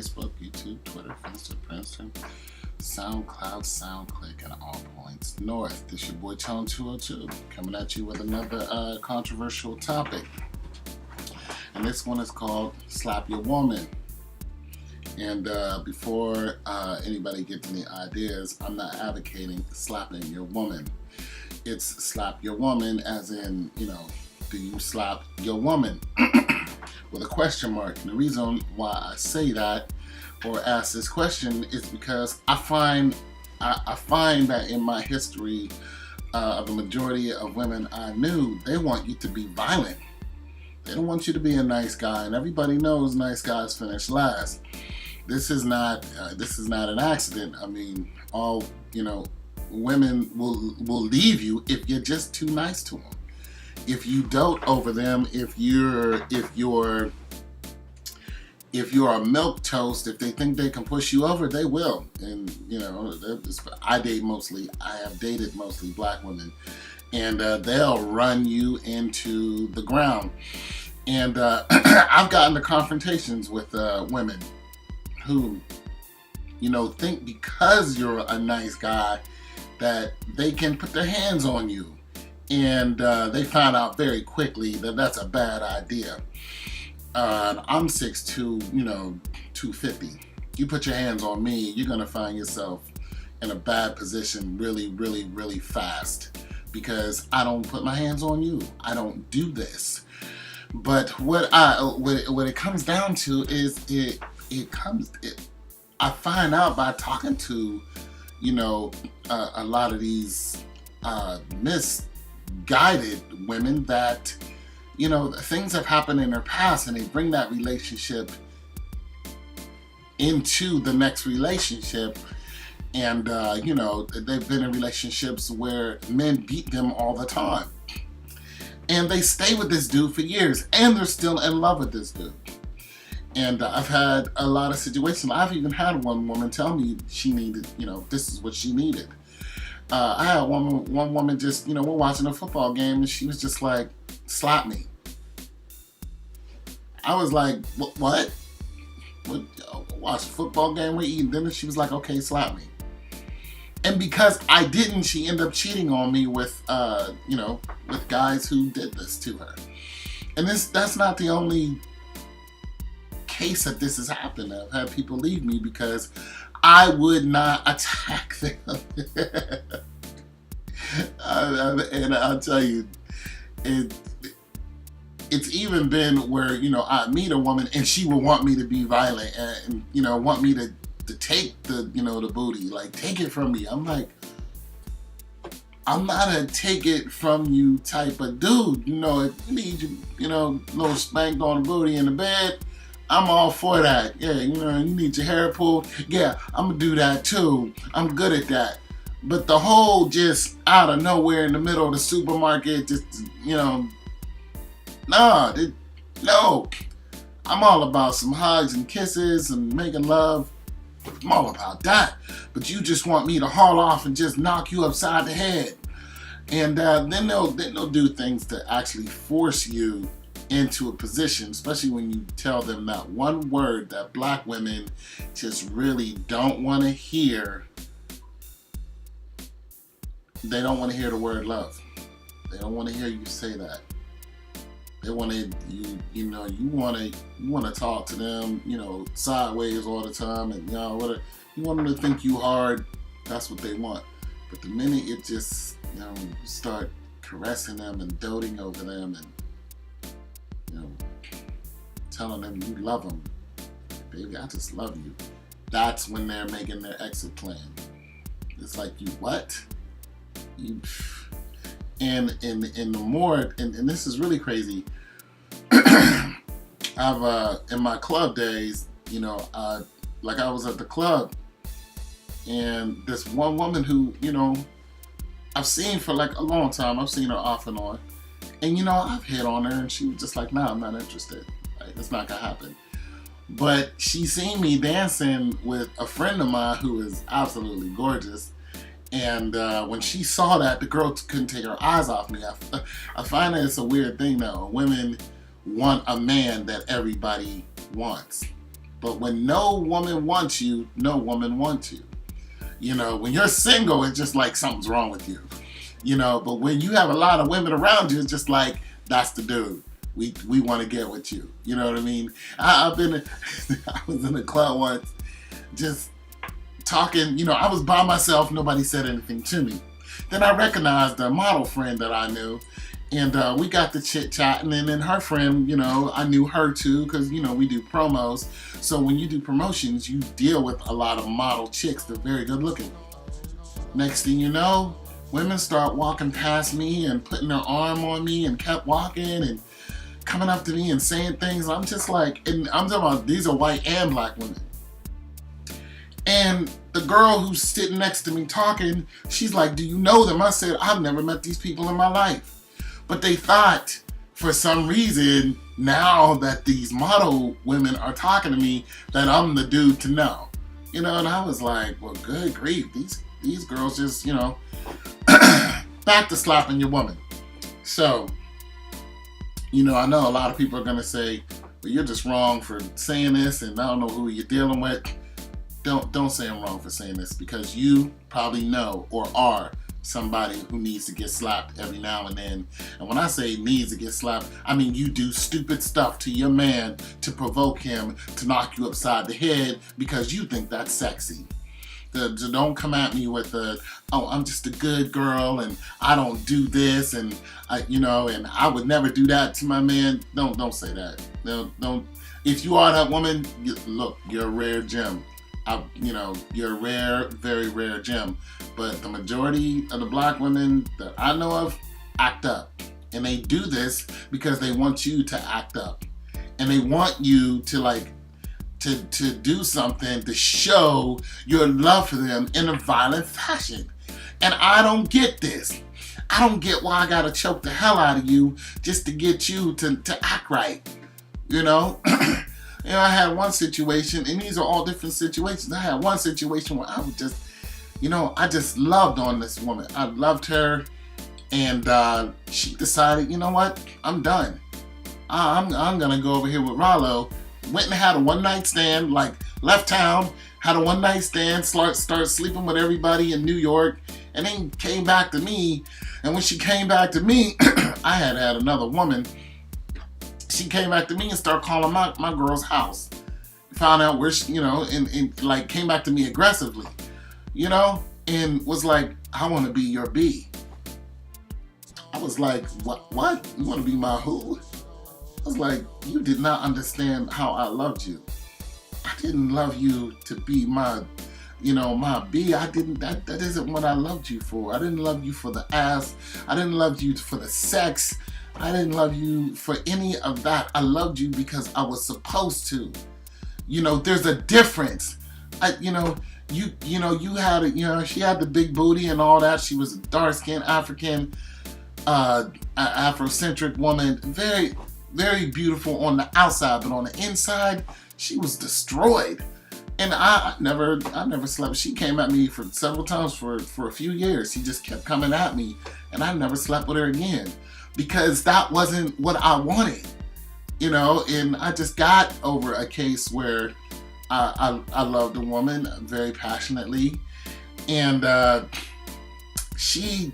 Facebook, YouTube, Twitter, Finster, Princeton, SoundCloud, SoundClick, and all points north. This your boy Tone 202 coming at you with another controversial topic. And this one is called Slap Your Woman. And before anybody gets any ideas, I'm not advocating slapping your woman. It's slap your woman as in, do you slap your woman? With a question mark. And the reason why I say that or ask this question is because I find that in my history of the majority of women I knew, they want you to be violent. They don't want you to be a nice guy, and everybody knows nice guys finish last. This is not an accident. I mean, all women will leave you if you're just too nice to them. If you dote over them, if you're a milk toast, if they think they can push you over, they will. And I have dated mostly black women, and they'll run you into the ground. And I've gotten to confrontations with women who, think because you're a nice guy that they can put their hands on you. And they found out very quickly that that's a bad idea. I'm 6'2", 250. You put your hands on me, you're gonna find yourself in a bad position really, really, really fast, because I don't put my hands on you. I don't do this. But what it comes down to is I find out by talking to a lot of these misguided women that things have happened in their past, and they bring that relationship into the next relationship. And they've been in relationships where men beat them all the time, and they stay with this dude for years, and they're still in love with this dude. And I've had a lot of situations. I've even had one woman tell me she needed, this is what she needed. I had one woman just, we're watching a football game, and she was just like, slap me. I was like, what? Watch a football game, we're eating dinner. She was like, okay, slap me. And because I didn't, she ended up cheating on me with guys who did this to her. And that's not the only case that this has happened. I've had people leave me because I would not attack them. And I'll tell you, it's even been where, I meet a woman and she will want me to be violent and want me to take the booty, like, take it from me. I'm like, I'm not a take it from you type of dude. If you need little spanked on the booty in the bed, I'm all for that. Yeah, you need your hair pulled. Yeah, I'm gonna do that too. I'm good at that. But the whole just out of nowhere in the middle of the supermarket, just, no. I'm all about some hugs and kisses and making love. I'm all about that. But you just want me to haul off and just knock you upside the head. And then they'll do things to actually force you into a position, especially when you tell them that one word that black women just really don't want to hear. They don't want to hear the word love. They don't want to hear you say that. They want to you want to talk to them sideways all the time, and you want them to think you hard. That's what they want. But the minute it just you start caressing them and doting over them and telling them you love them, baby, I just love you, that's when they're making their exit plan. It's like, you what? And the more, and this is really crazy, I've in my club days, I was at the club, and this one woman who I've seen for like a long time. I've seen her off and on, and I've hit on her, and she was just like, "Nah, I'm not interested. Like, it's not gonna happen." But she seen me dancing with a friend of mine who is absolutely gorgeous. And when she saw that, the girl couldn't take her eyes off me. I find that it's a weird thing now. Women want a man that everybody wants. But when no woman wants you, no woman wants you. You know, when you're single, it's just like something's wrong with you. You know, but when you have a lot of women around you, it's just like, that's the dude. We want to get with you. You know what I mean? I was in a club once, just talking. You know, I was by myself. Nobody said anything to me. Then I recognized a model friend that I knew, and we got to chit-chatting, and then her friend, you know, I knew her too, because, you know, we do promos. So when you do promotions, you deal with a lot of model chicks. They're very good looking. Next thing you know, women start walking past me and putting their arm on me and kept walking and coming up to me and saying things. I'm just like, and I'm talking about, these are white and black women. And the girl who's sitting next to me talking, she's like, do you know them? I said, I've never met these people in my life. But they thought, for some reason, now that these model women are talking to me, that I'm the dude to know. You know, and I was like, well, good grief. These girls just, you know, back to slapping your woman. So, you know, I know a lot of people are going to say, well, you're just wrong for saying this, and I don't know who you're dealing with. Don't say I'm wrong for saying this, because you probably know or are somebody who needs to get slapped every now and then. And when I say needs to get slapped, I mean you do stupid stuff to your man to provoke him to knock you upside the head because you think that's sexy. Don't come at me with oh, I'm just a good girl and I don't do this, and you know, and I would never do that to my man. Don't say that. Don't. If you are that woman, look, you're a rare gem. You know, you're a rare, very rare gem. But the majority of the black women that I know of act up, and they do this because they want you to act up, and they want you to like. To do something to show your love for them in a violent fashion. And I don't get this. I don't get why I gotta choke the hell out of you just to get you to act right. You know? You know, I had one situation, and these are all different situations. I had one situation where I was just, you know, I just loved on this woman. I loved her, and she decided, you know what? I'm done. I'm gonna go over here with Rollo. Went and had a one-night stand, like left town, had a one-night stand, started sleeping with everybody in New York, and then came back to me. And when she came back to me, I had another woman. She came back to me and started calling my girl's house. Found out where she, you know, and like came back to me aggressively, you know, and was like, I want to be your B. I was like, what? You want to be my who? I was like, you did not understand how I loved you. I didn't love you to be my, you know, my B. I didn't, that isn't what I loved you for. I didn't love you for the ass. I didn't love you for the sex. I didn't love you for any of that. I loved you because I was supposed to. You know, there's a difference. You know, you had it, you know, she had the big booty and all that. She was a dark-skinned African, Afrocentric woman. Very, very beautiful on the outside, but on the inside, she was destroyed. And I never slept. She came at me for several times for a few years. She just kept coming at me, and I never slept with her again because that wasn't what I wanted, you know. And I just got over a case where I loved a woman very passionately, and she,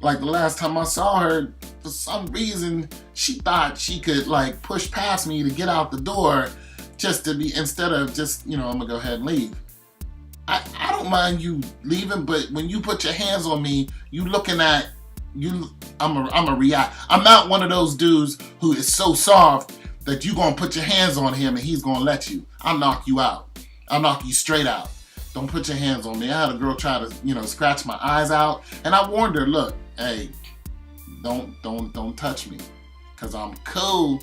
like the last time I saw her, for some reason, she thought she could like push past me to get out the door just to be, instead of just, you know, I'm gonna go ahead and leave. I don't mind you leaving, but when you put your hands on me, you looking at, I'm a react. I'm not one of those dudes who is so soft that you gonna put your hands on him and he's gonna let you. I'll knock you out. I'll knock you straight out. Don't put your hands on me. I had a girl try to, you know, scratch my eyes out, and I warned her, look, hey, don't touch me, because I'm cool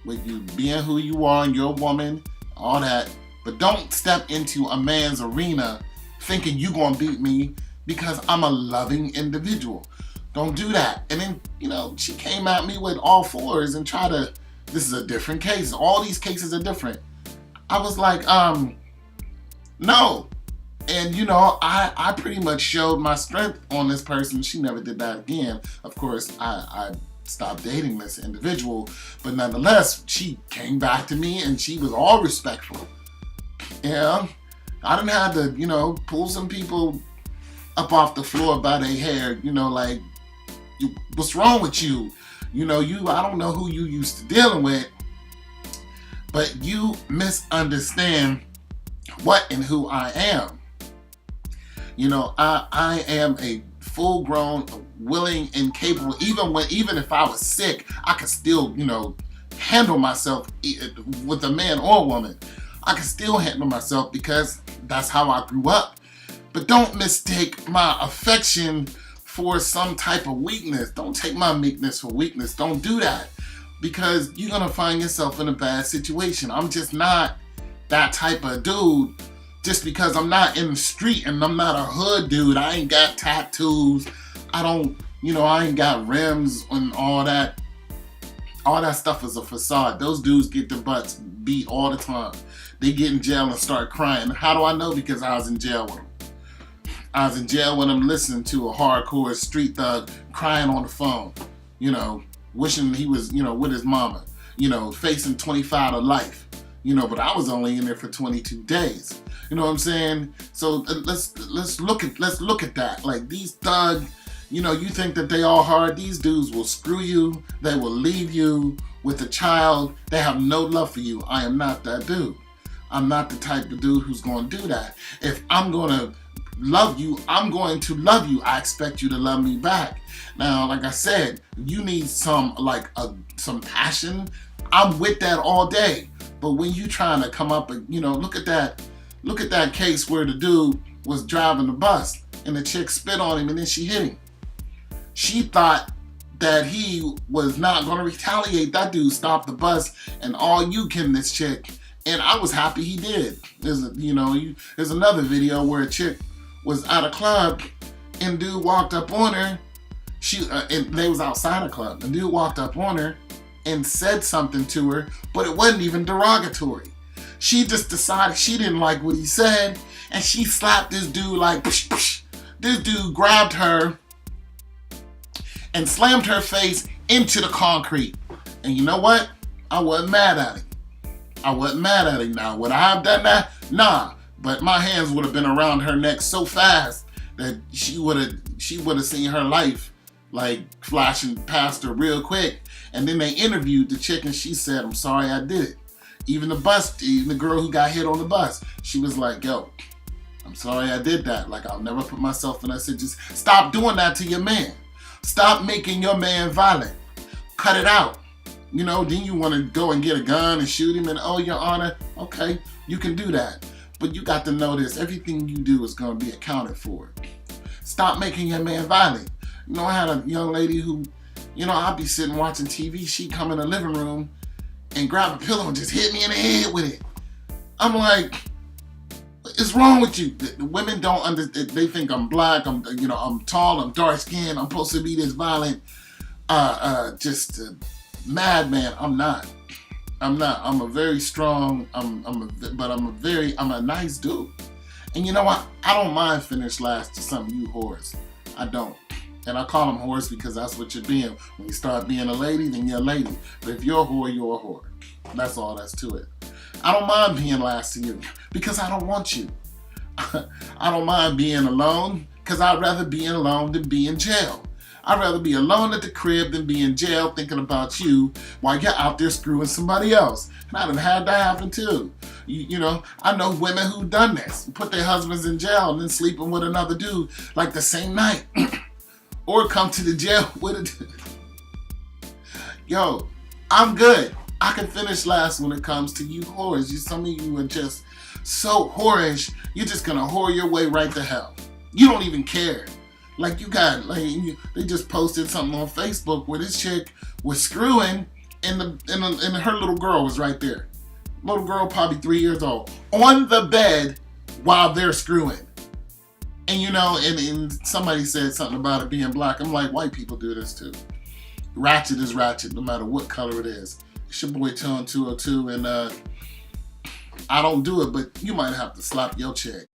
with you being who you are and you're a woman, all that, but don't step into a man's arena thinking you gonna beat me because I'm a loving individual. Don't do that. And then, you know, she came at me with all fours and tried to, this is a different case. All these cases are different. I was like, no. And, you know, I pretty much showed my strength on this person. She never did that again. Of course, I stop dating this individual. But nonetheless, she came back to me and she was all respectful. Yeah, I done had to, pull some people up off the floor by their hair, like, what's wrong with you? I don't know who you used to dealing with, but you misunderstand what and who I am. I am a full-grown, willing, and capable. Even if I was sick, I could still, handle myself with a man or a woman. I can still handle myself because that's how I grew up. But don't mistake my affection for some type of weakness. Don't take my meekness for weakness. Don't do that, because you're gonna find yourself in a bad situation. I'm just not that type of dude. Just because I'm not in the street and I'm not a hood dude, I ain't got tattoos. I ain't got rims and all that. All that stuff is a facade. Those dudes get their butts beat all the time. They get in jail and start crying. How do I know? Because I was in jail with them. I was in jail with them listening to a hardcore street thug crying on the phone, wishing he was, with his mama, facing 25 to life, but I was only in there for 22 days. You know what I'm saying? So let's look at that. Like, these thugs, you think that they all hard. These dudes will screw you. They will leave you with a child. They have no love for you. I am not that dude. I'm not the type of dude who's going to do that. If I'm going to love you, I'm going to love you. I expect you to love me back. Now, like I said, you need some passion. I'm with that all day. But when you trying to come up and, look at that case where the dude was driving the bus and the chick spit on him and then she hit him. She thought that he was not going to retaliate. That dude stopped the bus and all you can this chick. And I was happy he did. There's another video where a chick was at a club and dude walked up on her. And they was outside a club. And dude walked up on her and said something to her, but it wasn't even derogatory. She just decided she didn't like what he said, and she slapped this dude like, psh, psh. This dude grabbed her and slammed her face into the concrete. And you know what? I wasn't mad at him. Now, would I have done that? Nah. But my hands would have been around her neck so fast that she would have seen her life like flashing past her real quick. And then they interviewed the chick and she said, I'm sorry I did it. Even the girl who got hit on the bus, she was like, yo, I'm sorry I did that. Like, I'll never put myself in that situation. Just stop doing that to your man. Stop making your man violent. Cut it out. Then you want to go and get a gun and shoot him and, oh, Your Honor, okay, you can do that. But you got to know this. Everything you do is going to be accounted for. Stop making your man violent. I had a young lady who, I'd be sitting watching TV. She'd come in the living room and grab a pillow and just hit me in the head with it. I'm like, what's wrong with you? The women don't understand. They think I'm black. I'm tall. I'm dark skinned. I'm supposed to be this violent, just a madman. I'm not. I'm a very strong. I'm a nice dude. And you know what? I don't mind finish last to some of you whores. I don't. And I call them whores because that's what you're being. When you start being a lady, then you're a lady. But if you're a whore, you're a whore. That's all that's to it. I don't mind being last to you because I don't want you. I don't mind being alone because I'd rather be alone than be in jail. I'd rather be alone at the crib than be in jail thinking about you while you're out there screwing somebody else. And I done had that happen too. I know women who've done this, put their husbands in jail and then sleeping with another dude like the same night. Or come to the jail with a dude. Yo, I'm good. I can finish last when it comes to you whores. Some of you are just so whorish, you're just gonna whore your way right to hell. You don't even care. Like they just posted something on Facebook where this chick was screwing and her little girl was right there. Little girl, probably 3 years old, on the bed while they're screwing. And and somebody said something about it being black. I'm like, white people do this too. Ratchet is ratchet, no matter what color it is. It's your boy Tone 202, and I don't do it, but you might have to slap your chick.